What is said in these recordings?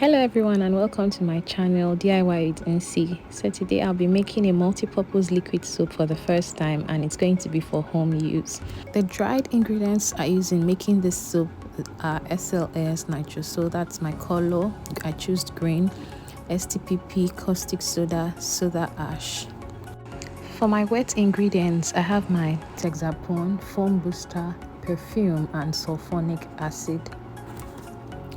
Hello everyone and welcome to my channel DIY with NC. So today I'll be making a multi-purpose liquid soap for the first time, and it's going to be for home use. The dried ingredients I use in making this soap are SLS, Nitrosol, that's my color, I chose green, STPP, caustic soda, soda ash. For my wet ingredients, I have my Texapon, foam booster, perfume and sulfuric acid.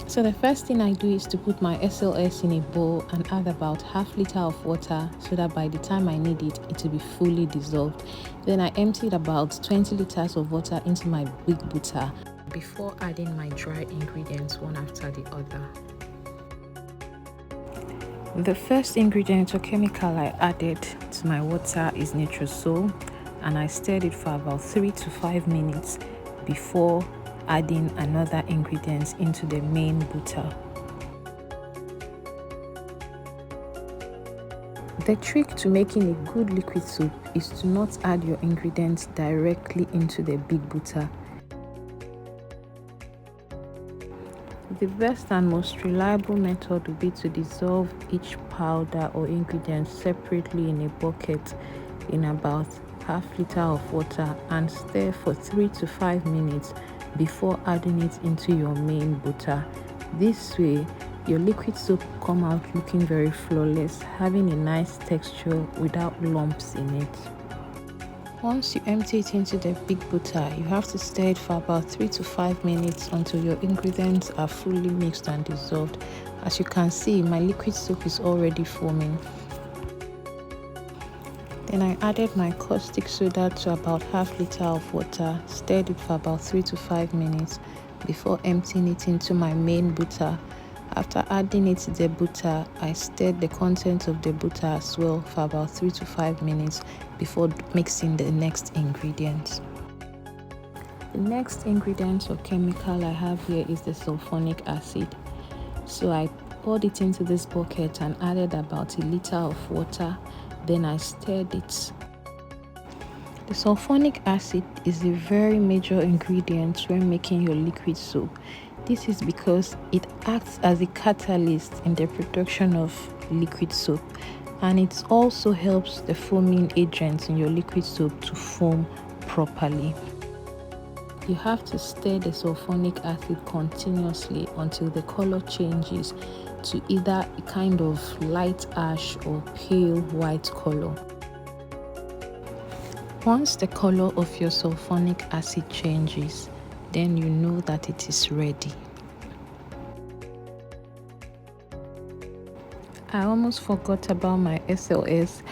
So the first thing I do is to put my SLS in a bowl and add about half liter of water so that by the time I need it, it will be fully dissolved. Then I emptied about 20 liters of water into my big butter before adding my dry ingredients one after the other. The first ingredient or chemical I added to my water is Nitrosol, and I stirred it for about 3 to 5 minutes before adding another ingredient into the main butter. The trick to making a good liquid soap is to not add your ingredients directly into the big butter. The best and most reliable method would be to dissolve each powder or ingredient separately in a bucket in about half liter of water and stir for 3 to 5 minutes before adding it into your main butter. This way, your liquid soap will come out looking very flawless, having a nice texture without lumps in it. Once you empty it into the big butter, you have to stir it for about 3 to 5 minutes until your ingredients are fully mixed and dissolved. As you can see, my liquid soap is already foaming. Then I added my caustic soda to about half liter of water, stirred it for about 3 to 5 minutes before emptying it into my main butter. After adding it to the butter, I stirred the contents of the butter as well for about 3 to 5 minutes before mixing the next ingredient. The next ingredient or chemical I have here is the sulphuric acid. So I poured it into this bucket and added about a liter of water. Then I stirred it. The sulphuric acid is a very major ingredient when making your liquid soap. This is because it acts as a catalyst in the production of liquid soap, and it also helps the foaming agent in your liquid soap to foam properly. You have to stir the sulphuric acid continuously until the color changes to either a kind of light ash or pale white color. Once the color of your sulphuric acid changes, then you know that it is ready. I almost forgot about my SLS,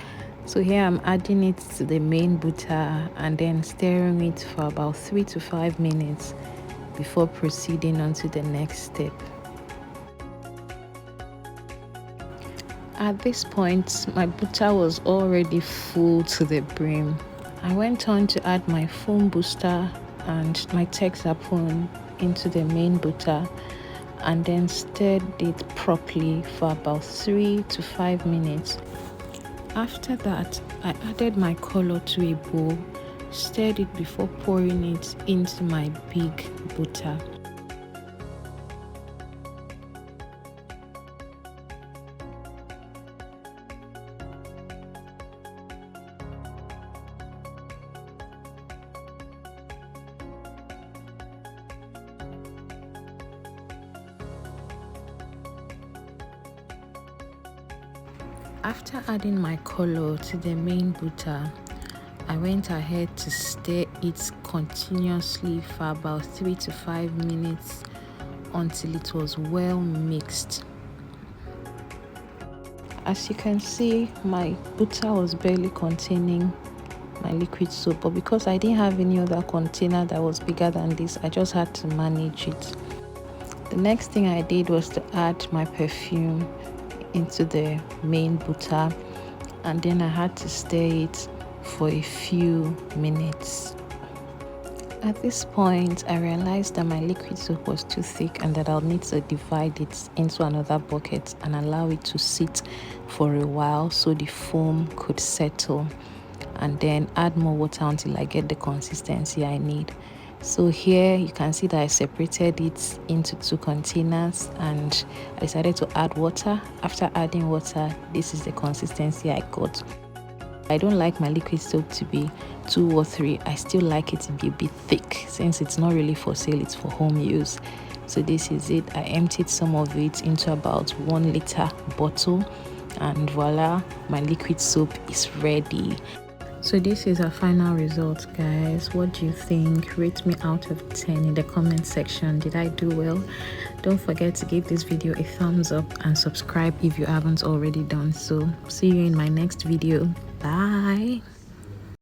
so here I'm adding it to the main butter and then stirring it for about 3 to 5 minutes before proceeding on to the next step. At this point, my butter was already full to the brim. I went on to add my foam booster and my Texapon into the main butter and then stirred it properly for about 3 to 5 minutes. After that, I added my color to a bowl, stirred it before pouring it into my big butter. After adding my color to the main butter, I went ahead to stir it continuously for about 3 to 5 minutes until it was well mixed. As you can see, my butter was barely containing my liquid soap, but because I didn't have any other container that was bigger than this, I just had to manage it. The next thing I did was to add my perfume into the main butter, and then I had to stir it for a few minutes. At this point, I realized that my liquid soap was too thick and that I'll need to divide it into another bucket and allow it to sit for a while so the foam could settle, and then add more water until I get the consistency I need. So here you can see that I separated it into 2 containers and I decided to add water. After adding water, this is the consistency I got. I don't like my liquid soap to be too watery. I still like it to be a bit thick since it's not really for sale, it's for home use. So this is it. I emptied some of it into about 1 liter bottle and voila, my liquid soap is ready. So this is our final result, guys. What do you think? Rate me out of 10 in the comment section. Did I do well? Don't forget to give this video a thumbs up and subscribe if you haven't already done so. See you in my next video. Bye.